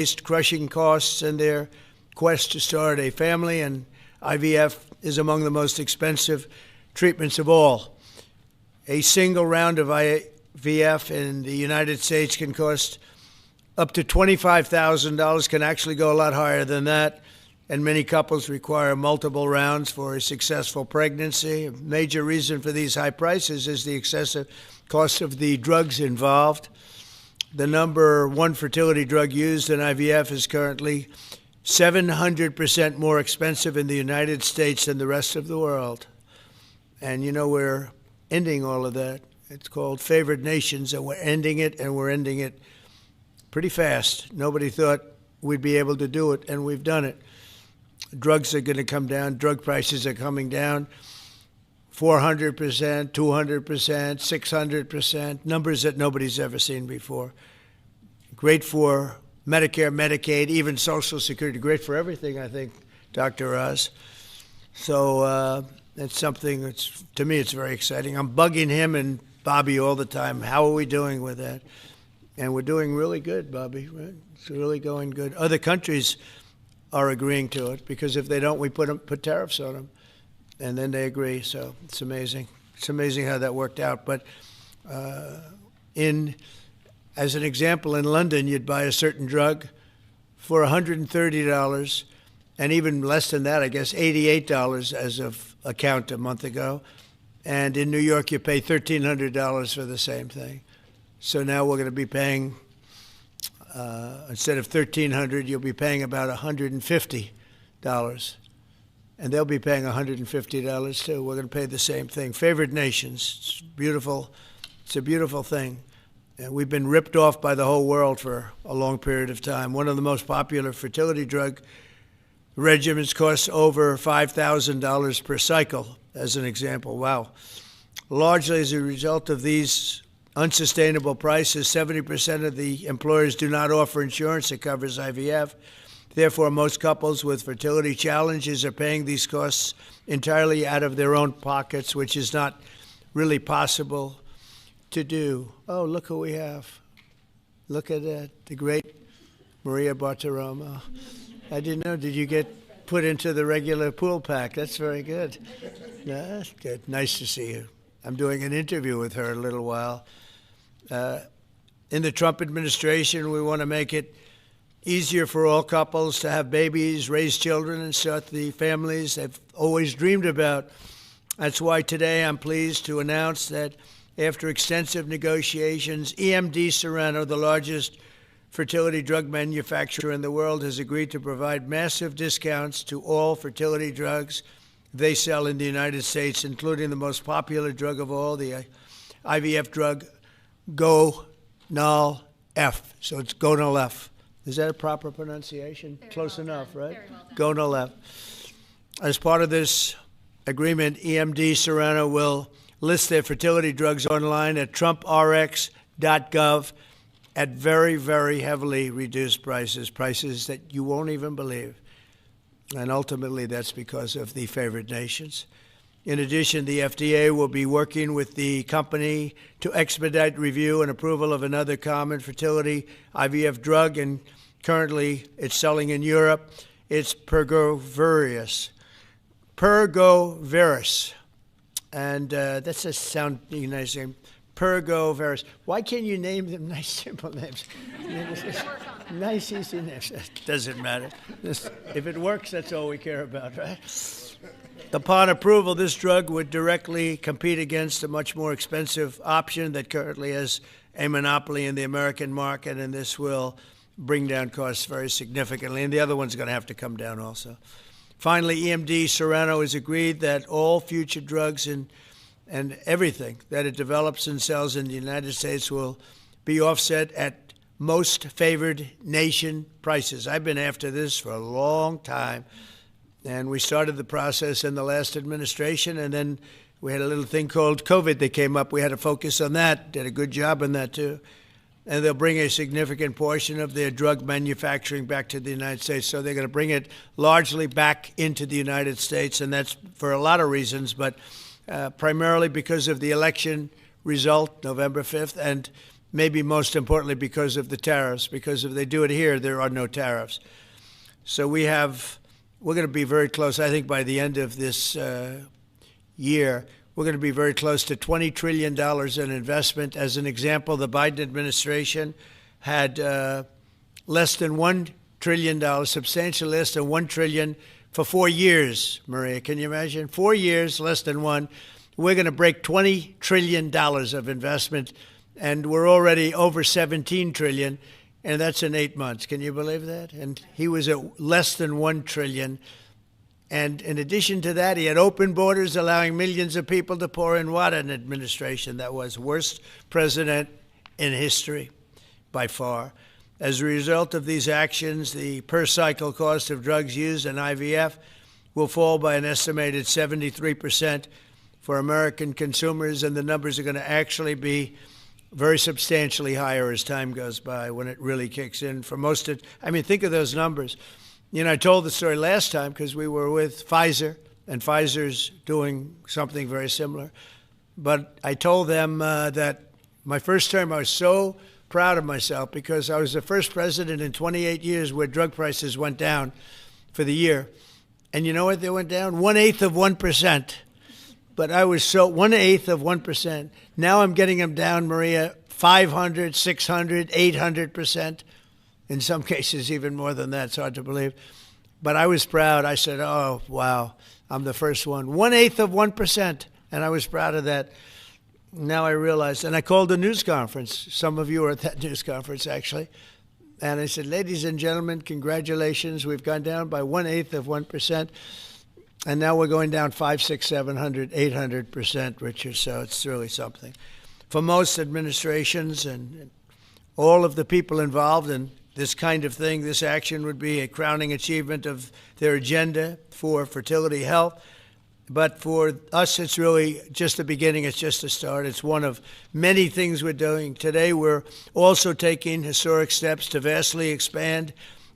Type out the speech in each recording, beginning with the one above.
faced crushing costs in their quest to start a family, and IVF is among the most expensive treatments of all. A single round of IVF in the United States can cost up to $25,000, can actually go a lot higher than that, and many couples require multiple rounds for a successful pregnancy. A major reason for these high prices is the excessive cost of the drugs involved. The number one fertility drug used in IVF is currently 700% more expensive in the United States than the rest of the world. And you know, we're ending all of that. It's called favored nations, and we're ending it, and we're ending it pretty fast. Nobody thought we'd be able to do it, and we've done it. Drugs are going to come down. Drug prices are coming down 400%, 200%, 600%, numbers that nobody's ever seen before. Great for Medicare, Medicaid, even Social Security. Great for everything, I think, Dr. Oz. So it's something that's, to me, it's very exciting. I'm bugging him and Bobby all the time. How are we doing with that? And we're doing really good, Bobby. Right? It's really going good. Other countries are agreeing to it, because if they don't, we put tariffs on them, and then they agree. So it's amazing. It's amazing how that worked out. But as an example, in London, you'd buy a certain drug for $130, and even less than that, I guess, $88 as of a count a month ago. And in New York, you pay $1,300 for the same thing. So now we're going to be paying, instead of $1,300, you'll be paying about $150. And they'll be paying $150 too. We're going to pay the same thing. Favored nations. It's beautiful. It's a beautiful thing. And we've been ripped off by the whole world for a long period of time. One of the most popular fertility drug regimens costs over $5,000 per cycle, as an example. Wow. Largely as a result of these unsustainable prices, 70% of the employers do not offer insurance that covers IVF. Therefore, most couples with fertility challenges are paying these costs entirely out of their own pockets, which is not really possible to do. Oh, look who we have. Look at that, the great Maria Bartiromo. I didn't know, did you get put into the regular pool pack? That's very good. Yeah, that's good. Nice to see you. I'm doing an interview with her in a little while. In the Trump administration, we want to make it easier for all couples to have babies, raise children, and start the families they've always dreamed about. That's why today I'm pleased to announce that after extensive negotiations, EMD Serrano, the largest fertility drug manufacturer in the world, has agreed to provide massive discounts to all fertility drugs they sell in the United States, including the most popular drug of all, the IVF drug Gonal-F. So it's Gonal-F. Is that a proper pronunciation? Very Close well enough, done. right? Very well done. Gonal-F. As part of this agreement, EMD Serrano will list their fertility drugs online at trumprx.gov at very, very heavily reduced prices, prices that you won't even believe. And ultimately, that's because of the favored nations. In addition, the FDA will be working with the company to expedite review and approval of another common fertility IVF drug, and currently it's selling in Europe. It's Pergoveris. And that's a sounding nice name. Pergoveris. Why can't you name them nice, simple names? Nice, easy names. Doesn't matter. If it works, that's all we care about, right? Upon approval, this drug would directly compete against a much more expensive option that currently has a monopoly in the American market, and this will bring down costs very significantly. And the other one's going to have to come down also. Finally, EMD Serrano has agreed that all future drugs and everything that it develops and sells in the United States will be offset at most favored nation prices. I've been after this for a long time. And we started the process in the last administration, and then we had a little thing called COVID that came up. We had to focus on that, did a good job on that too. And they'll bring a significant portion of their drug manufacturing back to the United States. So they're going to bring it largely back into the United States, and that's for a lot of reasons, but primarily because of the election result, November 5th, and maybe most importantly because of the tariffs, because if they do it here, there are no tariffs. So we're going to be very close, I think, by the end of this year. We're going to be very close to $20 trillion in investment. As an example, the Biden administration had less than $1 trillion, substantially less than $1 trillion for 4 years, Maria. Can you imagine? 4 years, less than one. We're going to break $20 trillion of investment, and we're already over $17 trillion, and that's in 8 months. Can you believe that? And he was at less than $1 trillion. And in addition to that, he had open borders, allowing millions of people to pour in. What an administration that was. Worst president in history, by far. As a result of these actions, the per-cycle cost of drugs used in IVF will fall by an estimated 73% for American consumers, and the numbers are going to actually be very substantially higher as time goes by when it really kicks in. For most of, I mean, think of those numbers. You know, I told the story last time because we were with Pfizer, and Pfizer's doing something very similar. But I told them that my first term, I was so proud of myself because I was the first president in 28 years where drug prices went down for the year. And you know what they went down? 1/8 of 1%. But I was so 1/8 of 1%. Now I'm getting them down, Maria, 500, 600, 800%. In some cases, even more than that. It's hard to believe. But I was proud. I said, oh, wow, I'm the first one. 1/8 of 1%. And I was proud of that. Now I realized, and I called a news conference. Some of you were at that news conference, actually. And I said, ladies and gentlemen, congratulations. We've gone down by 1/8 of 1%. And now we're going down 500, 600, 700, 800%, Richard. So it's really something. For most administrations and all of the people involved in this kind of thing, this action would be a crowning achievement of their agenda for fertility health. But for us, it's really just the beginning. It's just a start. It's one of many things we're doing. Today, we're also taking historic steps to vastly expand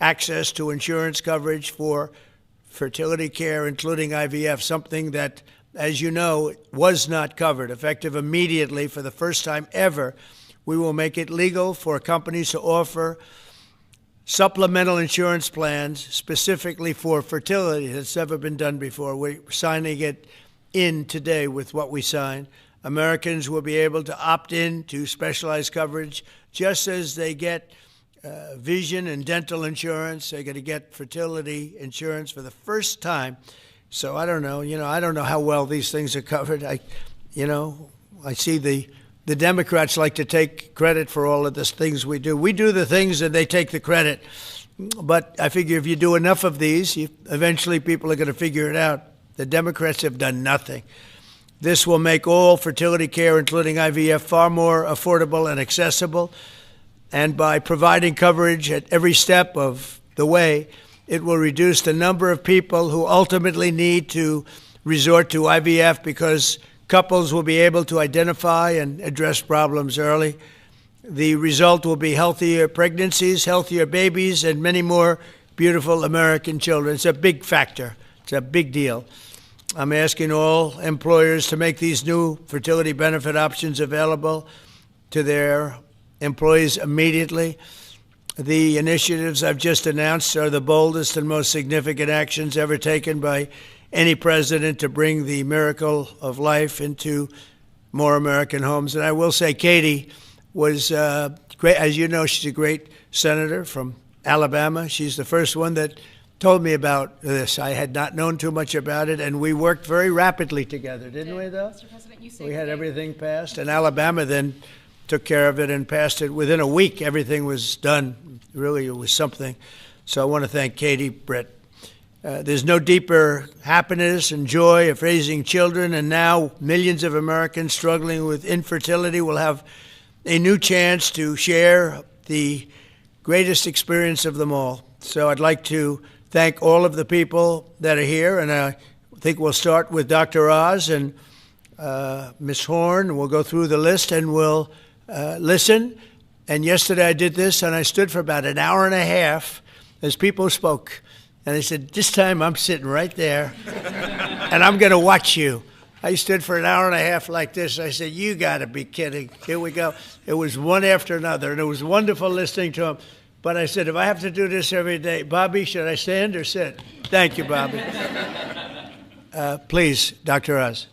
access to insurance coverage for fertility care, including IVF, something that, as you know, was not covered. Effective immediately, for the first time ever, we will make it legal for companies to offer supplemental insurance plans specifically for fertility. That's never been done before. We're signing it in today with what we sign. Americans will be able to opt in to specialized coverage just as they get vision and dental insurance. They're going to get fertility insurance for the first time. So I don't know. I don't know how well these things are covered. I see the Democrats like to take credit for all of the things we do. We do the things and they take the credit. But I figure if you do enough of these, eventually people are going to figure it out. The Democrats have done nothing. This will make all fertility care, including IVF, far more affordable and accessible. And by providing coverage at every step of the way, it will reduce the number of people who ultimately need to resort to IVF because couples will be able to identify and address problems early. The result will be healthier pregnancies, healthier babies, and many more beautiful American children. It's a big factor. It's a big deal. I'm asking all employers to make these new fertility benefit options available to their employees immediately. The initiatives I've just announced are the boldest and most significant actions ever taken by any president to bring the miracle of life into more American homes. And I will say Katie was great. As you know, she's a great senator from Alabama. She's the first one that told me about this. I had not known too much about it, and we worked very rapidly together, didn't we, though? Mr. President, you we had everything passed, and Alabama then took care of it and passed it. Within a week, everything was done. Really, it was something. So I want to thank Katie, Brett. There's no deeper happiness and joy of raising children, and now millions of Americans struggling with infertility will have a new chance to share the greatest experience of them all. So I'd like to thank all of the people that are here, and I think we'll start with Dr. Oz and Ms. Horn. We'll go through the list and we'll listen. And yesterday I did this, and I stood for about an hour and a half as people spoke. And I said, this time I'm sitting right there, and I'm going to watch you. I stood for an hour and a half like this. I said, you got to be kidding. Here we go. It was one after another, and it was wonderful listening to him. But I said, if I have to do this every day, Bobby, should I stand or sit? Thank you, Bobby. Please, Dr. Oz.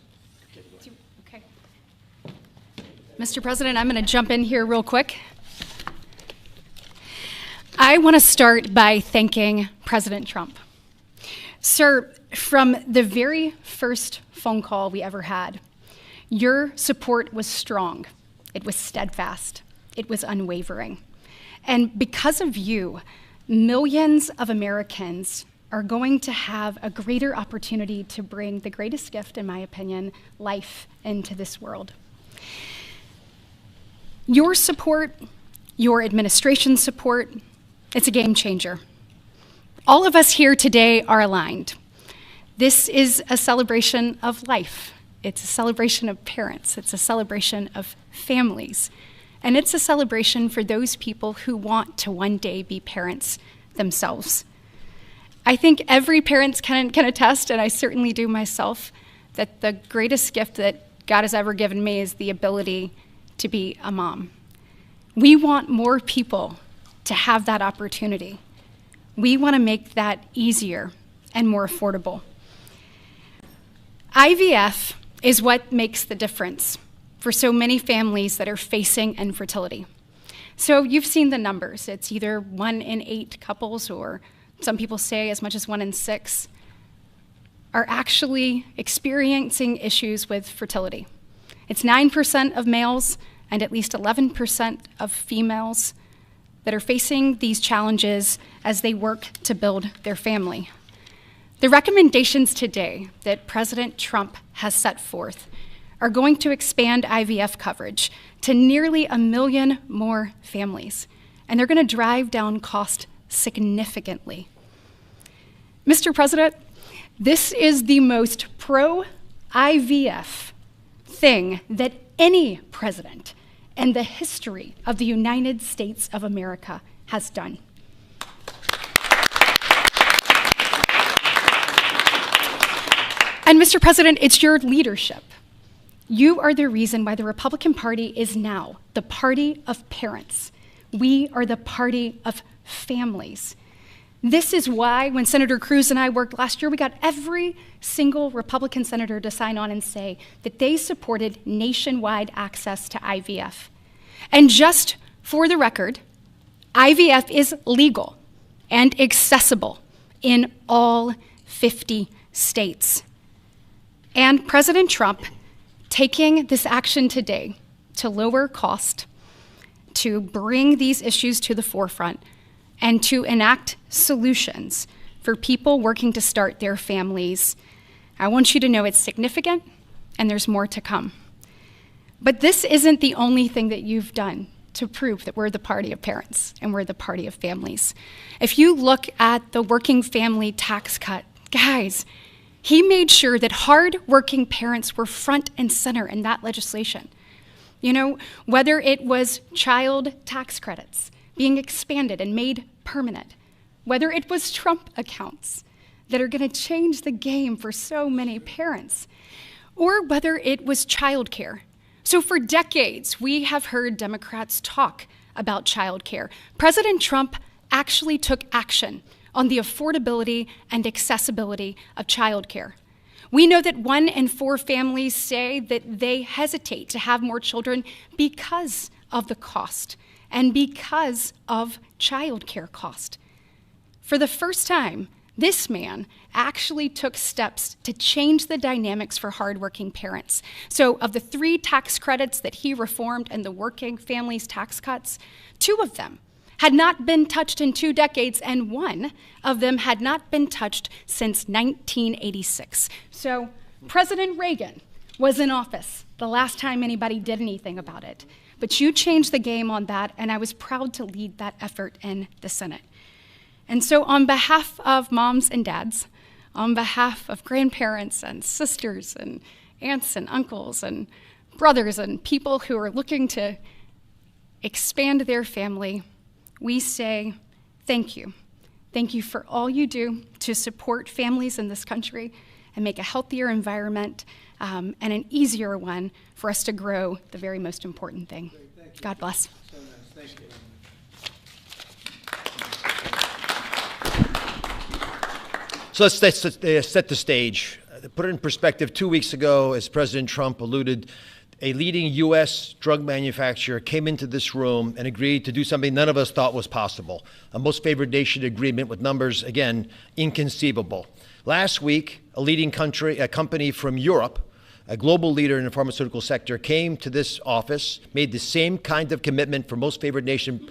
Okay. Mr. President, I'm going to jump in here real quick. I want to start by thanking President Trump. Sir, from the very first phone call we ever had, your support was strong. It was steadfast. It was unwavering. And because of you, millions of Americans are going to have a greater opportunity to bring the greatest gift, in my opinion, life into this world. Your support, your administration's support, it's a game changer. All of us here today are aligned. This is a celebration of life. It's a celebration of parents. It's a celebration of families. And it's a celebration for those people who want to one day be parents themselves. I think every parent can attest, and I certainly do myself, that the greatest gift that God has ever given me is the ability to be a mom. We want more people to have that opportunity. We want to make that easier and more affordable. IVF is what makes the difference for so many families that are facing infertility. So you've seen the numbers. It's either 1 in 8 couples, or some people say as much as 1 in 6, are actually experiencing issues with fertility. It's 9% of males and at least 11% of females that are facing these challenges as they work to build their family. The recommendations today that President Trump has set forth are going to expand IVF coverage to nearly 1 million more families, and they're going to drive down cost significantly. Mr. President, this is the most pro-IVF thing that any president in the history of the United States of America has done. And Mr. President, it's your leadership. You are the reason why the Republican Party is now the party of parents. We are the party of families. This is why when Senator Cruz and I worked last year, we got every single Republican senator to sign on and say that they supported nationwide access to IVF. And just for the record, IVF is legal and accessible in all 50 states. And President Trump taking this action today to lower cost, to bring these issues to the forefront, and to enact solutions for people working to start their families, I want you to know it's significant and there's more to come. But this isn't the only thing that you've done to prove that we're the party of parents and we're the party of families. If you look at the working family tax cut, guys, he made sure that hard-working parents were front and center in that legislation. You know, whether it was child tax credits being expanded and made permanent, whether it was Trump accounts that are going to change the game for so many parents, or whether it was childcare. So for decades, we have heard Democrats talk about childcare. President Trump actually took action on the affordability and accessibility of childcare. We know that 1 in 4 families say that they hesitate to have more children because of the cost and because of childcare cost. For the first time, this man actually took steps to change the dynamics for hardworking parents. So of the 3 tax credits that he reformed and the working families tax cuts, 2 of them had not been touched in 2 decades, and 1 of them had not been touched since 1986. So President Reagan was in office the last time anybody did anything about it. But you changed the game on that, and I was proud to lead that effort in the Senate. And so on behalf of moms and dads, on behalf of grandparents and sisters and aunts and uncles and brothers and people who are looking to expand their family, we say thank you. Thank you for all you do to support families in this country, and make a healthier environment and an easier one for us to grow the very most important thing. God bless. So nice. Thank you. So let's set the stage. To put it in perspective, 2 weeks ago, as President Trump alluded, a leading U.S. drug manufacturer came into this room and agreed to do something none of us thought was possible. A most favored nation agreement with numbers, again, inconceivable. Last week, a company from Europe, a global leader in the pharmaceutical sector, came to this office, made the same kind of commitment for most favored nation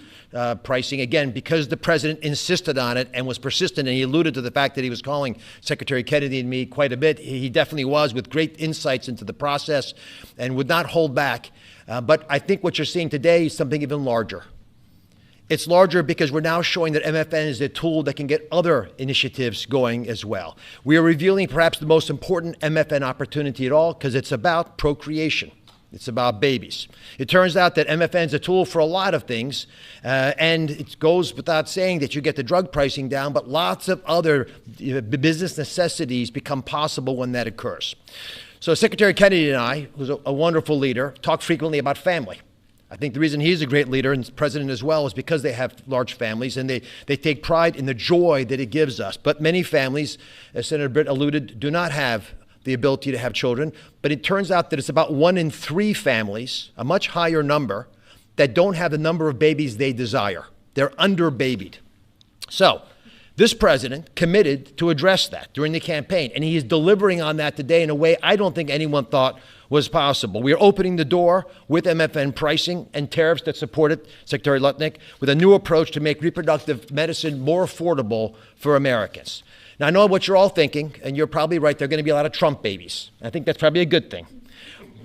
pricing, again, because the president insisted on it and was persistent, and he alluded to the fact that he was calling Secretary Kennedy and me quite a bit. He definitely was, with great insights into the process and would not hold back. But I think what you're seeing today is something even larger. It's larger because we're now showing that MFN is a tool that can get other initiatives going as well. We are revealing perhaps the most important MFN opportunity at all, because it's about procreation. It's about babies. It turns out that MFN is a tool for a lot of things, and it goes without saying that you get the drug pricing down, but lots of other business necessities become possible when that occurs. So Secretary Kennedy and I, who's a wonderful leader, talk frequently about family. I think the reason he's a great leader, and president as well, is because they have large families and they take pride in the joy that it gives us. But many families, as Senator Britt alluded, do not have the ability to have children. But it turns out that it's about 1 in 3 families, a much higher number, that don't have the number of babies they desire. They're under-babied. So this president committed to address that during the campaign, and he is delivering on that today in a way I don't think anyone thought was possible. We are opening the door with MFN pricing and tariffs that support it, Secretary Lutnick, with a new approach to make reproductive medicine more affordable for Americans. Now, I know what you're all thinking, and you're probably right. There are going to be a lot of Trump babies. I think that's probably a good thing.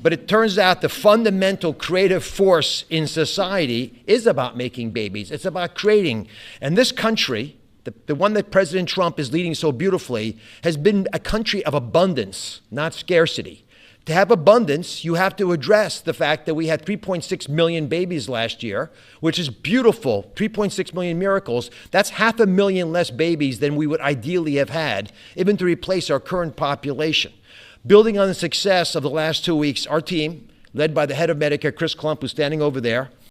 But it turns out the fundamental creative force in society is about making babies. It's about creating. And this country, the one that President Trump is leading so beautifully, has been a country of abundance, not scarcity. To have abundance, you have to address the fact that we had 3.6 million babies last year, which is beautiful, 3.6 million miracles. That's 500,000 less babies than we would ideally have had, even to replace our current population. Building on the success of the last 2 weeks, our team, led by the head of Medicare, Chris Klump, who's standing over there,